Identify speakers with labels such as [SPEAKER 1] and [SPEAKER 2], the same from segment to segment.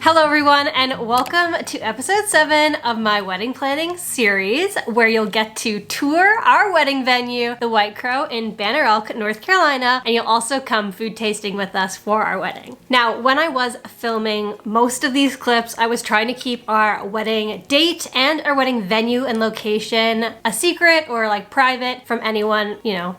[SPEAKER 1] Hello everyone, and welcome to episode 7 of my wedding planning series, where you'll get to tour our wedding venue, the White Crow in Banner Elk, North Carolina, and you'll also come food tasting with us for our wedding. Now, when I was filming most of these clips, I was trying to keep our wedding date and our wedding venue and location a secret or like private from anyone,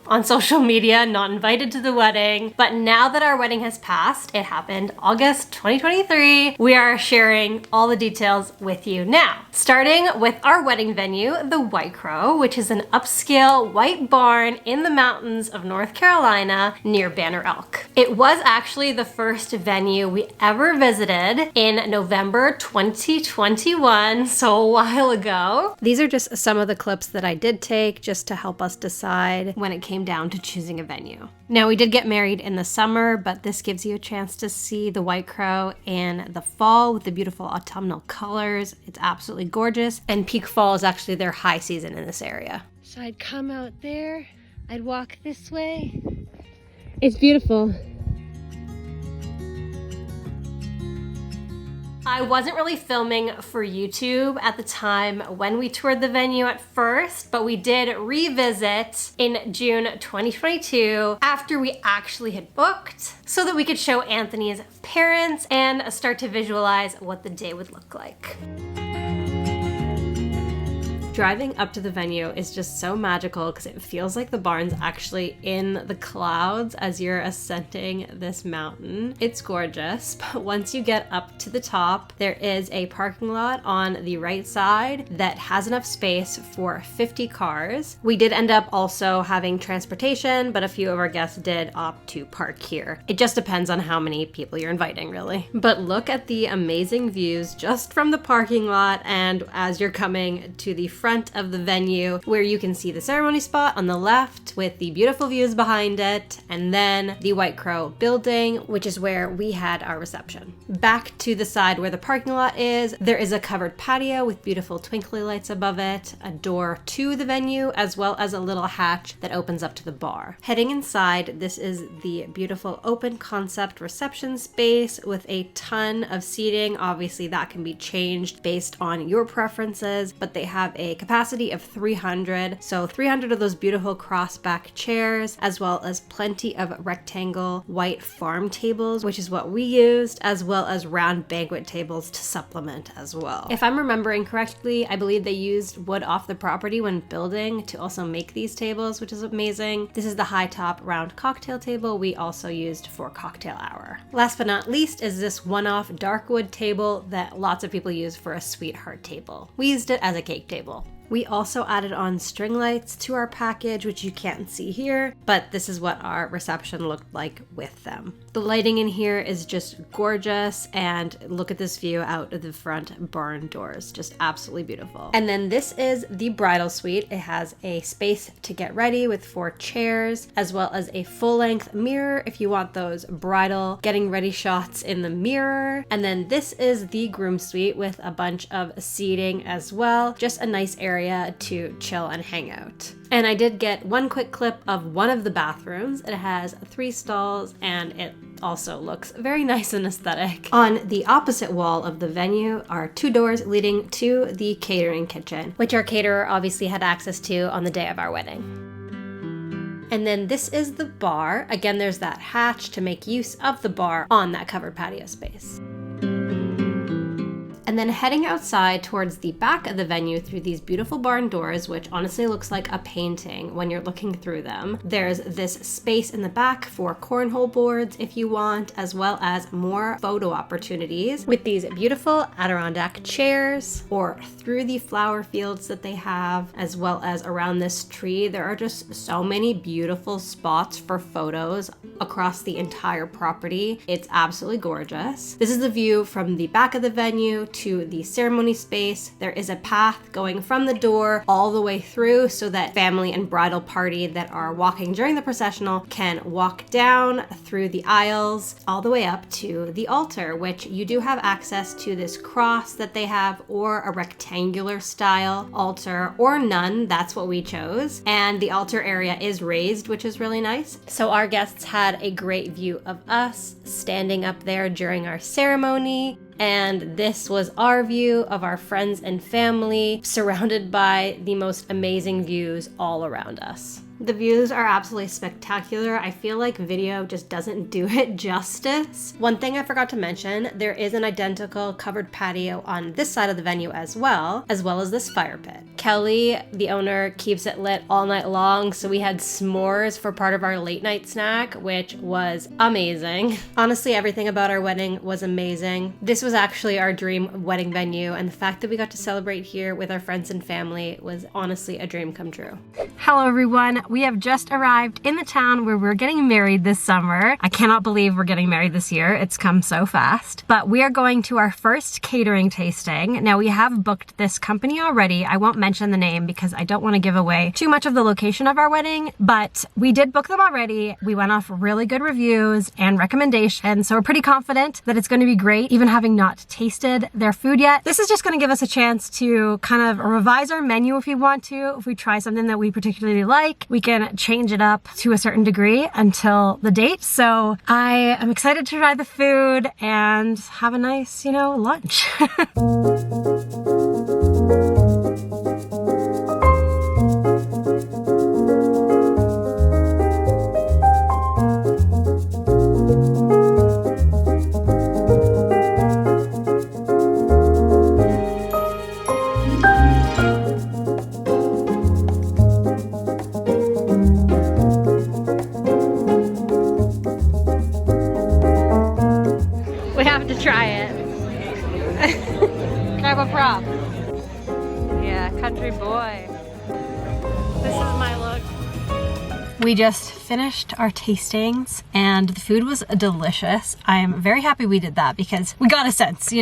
[SPEAKER 1] on social media, not invited to the wedding. But now that our wedding has passed, it happened August 2023, we are sharing all the details with you now. Starting with our wedding venue, the White Crow, which is an upscale white barn in the mountains of North Carolina near Banner Elk. It was actually the first venue we ever visited in November 2021, so a while ago. These are just some of the clips that I did take just to help us decide when it came down to choosing a venue. Now, we did get married in the summer, but this gives you a chance to see the White Crow in the fall with the beautiful autumnal colors. It's absolutely gorgeous, and peak fall is actually their high season in this area. So I'd come out there, I'd walk this way. It's beautiful. I wasn't really filming for YouTube at the time when we toured the venue at first, but we did revisit in June 2022 after we actually had booked so that we could show Anthony's parents and start to visualize what the day would look like. Driving up to the venue is just so magical because it feels like the barn's actually in the clouds as you're ascending this mountain. It's gorgeous, but once you get up to the top, there is a parking lot on the right side that has enough space for 50 cars. We did end up also having transportation, but a few of our guests did opt to park here. It just depends on how many people you're inviting, really. But look at the amazing views just from the parking lot and as you're coming to the front of the venue, where you can see the ceremony spot on the left with the beautiful views behind it, and then the White Crow building, which is where we had our reception. Back to the side where the parking lot is, there is a covered patio with beautiful twinkly lights above it, a door to the venue, as well as a little hatch that opens up to the bar. Heading inside, this is the beautiful open concept reception space with a ton of seating. Obviously, that can be changed based on your preferences, but they have a capacity of 300, so 300 of those beautiful cross-back chairs, as well as plenty of rectangle white farm tables, which is what we used, as well as round banquet tables to supplement as well. If I'm remembering correctly, I believe they used wood off the property when building to also make these tables, which is amazing. This is the high top round cocktail table we also used for cocktail hour. Last but not least is this one-off dark wood table that lots of people use for a sweetheart table. We used it as a cake table. We also added on string lights to our package, which you can't see here, but this is what our reception looked like with them. The lighting in here is just gorgeous, and look at this view out of the front barn doors, just absolutely beautiful. And then this is the bridal suite. It has a space to get ready with 4 chairs, as well as a full-length mirror if you want those bridal getting ready shots in the mirror. And then this is the groom suite with a bunch of seating as well, just a nice area to chill and hang out. And I did get one quick clip of one of the bathrooms. It has 3 stalls and it also looks very nice and aesthetic. On the opposite wall of the venue are 2 doors leading to the catering kitchen, which our caterer obviously had access to on the day of our wedding. And then this is the bar. Again, there's that hatch to make use of the bar on that covered patio space. And then heading outside towards the back of the venue through these beautiful barn doors, which honestly looks like a painting when you're looking through them. There's this space in the back for cornhole boards if you want, as well as more photo opportunities with these beautiful Adirondack chairs, or through the flower fields that they have, as well as around this tree. There are just so many beautiful spots for photos across the entire property. It's absolutely gorgeous. This is the view from the back of the venue to the ceremony space. There is a path going from the door all the way through so that family and bridal party that are walking during the processional can walk down through the aisles all the way up to the altar, which you do have access to this cross that they have, or a rectangular style altar, or none. That's what we chose. And the altar area is raised, which is really nice. So our guests had a great view of us standing up there during our ceremony. And this was our view of our friends and family, surrounded by the most amazing views all around us. The views are absolutely spectacular. I feel like video just doesn't do it justice. One thing I forgot to mention, there is an identical covered patio on this side of the venue as well as this fire pit. Kelly, the owner, keeps it lit all night long, so we had s'mores for part of our late night snack, which was amazing. Honestly, everything about our wedding was amazing. This was actually our dream wedding venue, and the fact that we got to celebrate here with our friends and family was honestly a dream come true. Hello everyone. We have just arrived in the town where we're getting married this summer. I cannot believe we're getting married this year. It's come so fast. But we are going to our first catering tasting. Now we have booked this company already. I won't mention the name because I don't want to give away too much of the location of our wedding, but we did book them already. We went off really good reviews and recommendations, so we're pretty confident that it's going to be great, even having not tasted their food yet. This is just going to give us a chance to kind of revise our menu if we want to. If we try something that we particularly like, we can change it up to a certain degree until the date. So I am excited to try the food and have a nice, lunch. Try it. Grab a prop. Yeah, country boy. This is my look. We just finished our tastings and the food was delicious. I am very happy we did that because we got a sense,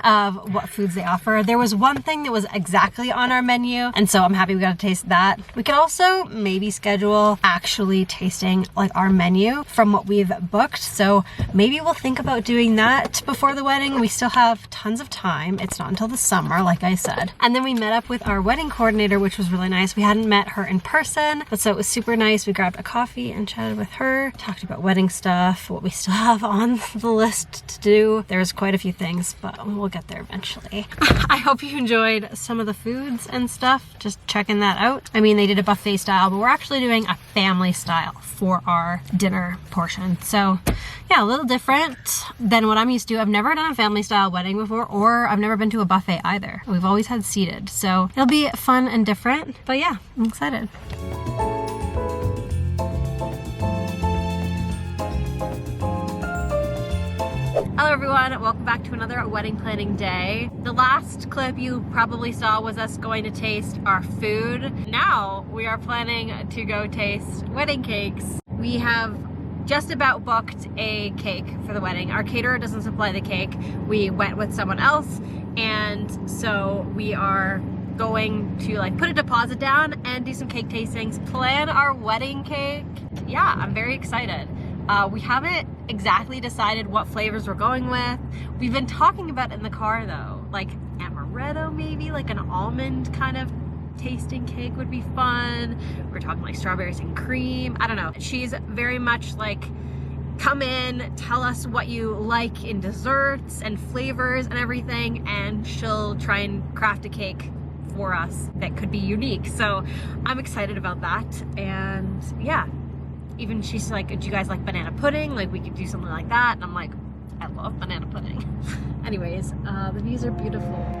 [SPEAKER 1] of what foods they offer. There was one thing that was exactly on our menu, and so I'm happy we got to taste that. We could also maybe schedule actually tasting like our menu from what we've booked. So maybe we'll think about doing that before the wedding. We still have tons of time. It's not until the summer, like I said. And then we met up with our wedding coordinator, which was really nice. We hadn't met her in person, but so it was super nice. We grabbed a coffee and chatted with her, talked about wedding stuff, what we still have on the list to do. There's quite a few things, but we'll get there eventually. I hope you enjoyed some of the foods and stuff, just checking that out. I mean, they did a buffet style, but we're actually doing a family style for our dinner portion. So yeah, a little different than what I'm used to. I've never done a family style wedding before, or I've never been to a buffet either. We've always had seated, so it'll be fun and different, but yeah, I'm excited. Hello everyone, welcome back to another wedding planning day. The last clip you probably saw was us going to taste our food. Now we are planning to go taste wedding cakes. We have just about booked a cake for the wedding. Our caterer doesn't supply the cake. We went with someone else, and so we are going to put a deposit down and do some cake tastings, plan our wedding cake. Yeah, I'm very excited. We haven't exactly decided what flavors we're going with. We've been talking about it in the car though, like amaretto maybe, like an almond kind of tasting cake would be fun. We're talking like strawberries and cream. I don't know. She's very much like, come in, tell us what you like in desserts and flavors and everything, and she'll try and craft a cake for us that could be unique. So I'm excited about that. And yeah, even she's like, do you guys like banana pudding? Like we could do something like that. And I'm like, I love banana pudding. Anyways, the views are beautiful.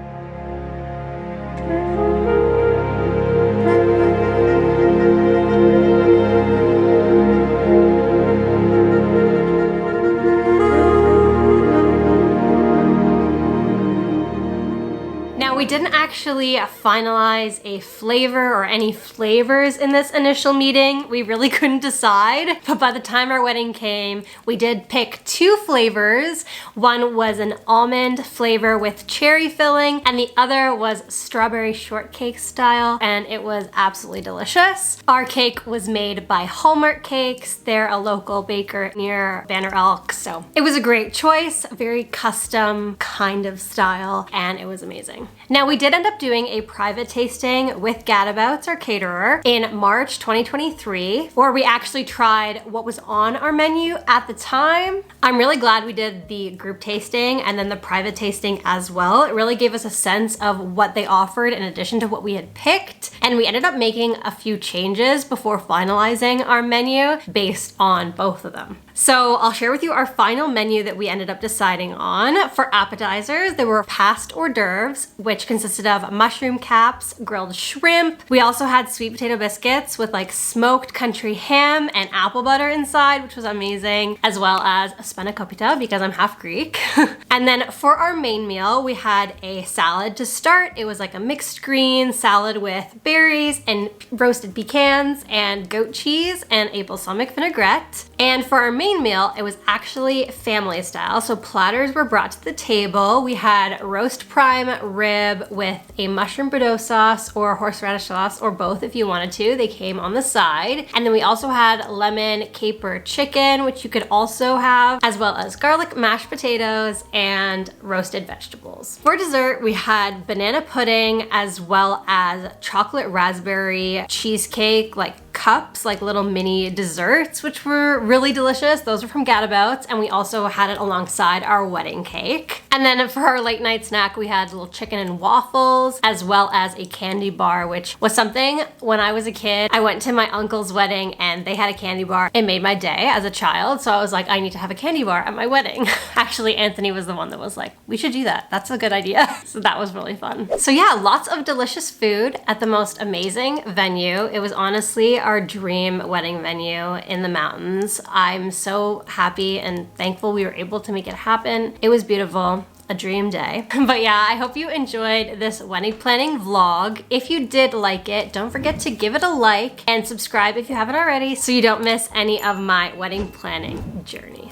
[SPEAKER 1] We didn't actually finalize a flavor or any flavors in this initial meeting. We really couldn't decide, but by the time our wedding came, we did pick two flavors. One was an almond flavor with cherry filling, and the other was strawberry shortcake style, and it was absolutely delicious. Our cake was made by Hallmark Cakes. They're a local baker near Banner Elk, so it was a great choice, a very custom kind of style, and it was amazing. wedding. Now, we did end up doing a private tasting with Gadabouts, our caterer, in March 2023, where we actually tried what was on our menu at the time. I'm really glad we did the group tasting and then the private tasting as well. It really gave us a sense of what they offered in addition to what we had picked. And we ended up making a few changes before finalizing our menu based on both of them. So I'll share with you our final menu that we ended up deciding on. For appetizers, there were past hors d'oeuvres, which consisted of mushroom caps, grilled shrimp. We also had sweet potato biscuits with like smoked country ham and apple butter inside, which was amazing, as well as a spanakopita because I'm half Greek. And then for our main meal, we had a salad to start. It was like a mixed green salad with berries and roasted pecans and goat cheese and a balsamic vinaigrette. And for our main meal, it was actually family style. So platters were brought to the table. We had roast prime rib with a mushroom Bordeaux sauce or horseradish sauce, or both if you wanted to. They came on the side. And then we also had lemon caper chicken, which you could also have, as well as garlic mashed potatoes and roasted vegetables. For dessert, we had banana pudding as well as chocolate raspberry cheesecake, like cups, like little mini desserts, which were really delicious. Those are from Gadabouts, and we also had it alongside our wedding cake. And then for our late night snack, we had little chicken and waffles, as well as a candy bar, which was something when I was a kid. I went to my uncle's wedding and they had a candy bar. It made my day as a child, so I was like, I need to have a candy bar at my wedding. Actually, Anthony was the one that was like, we should do that. That's a good idea. So that was really fun. So yeah, lots of delicious food at the most amazing venue. It was honestly our dream wedding venue in the mountains. I'm so happy and thankful we were able to make it happen. It was beautiful. A dream day. But yeah, I hope you enjoyed this wedding planning vlog. If you did like it, don't forget to give it a like and subscribe if you haven't already so you don't miss any of my wedding planning journey.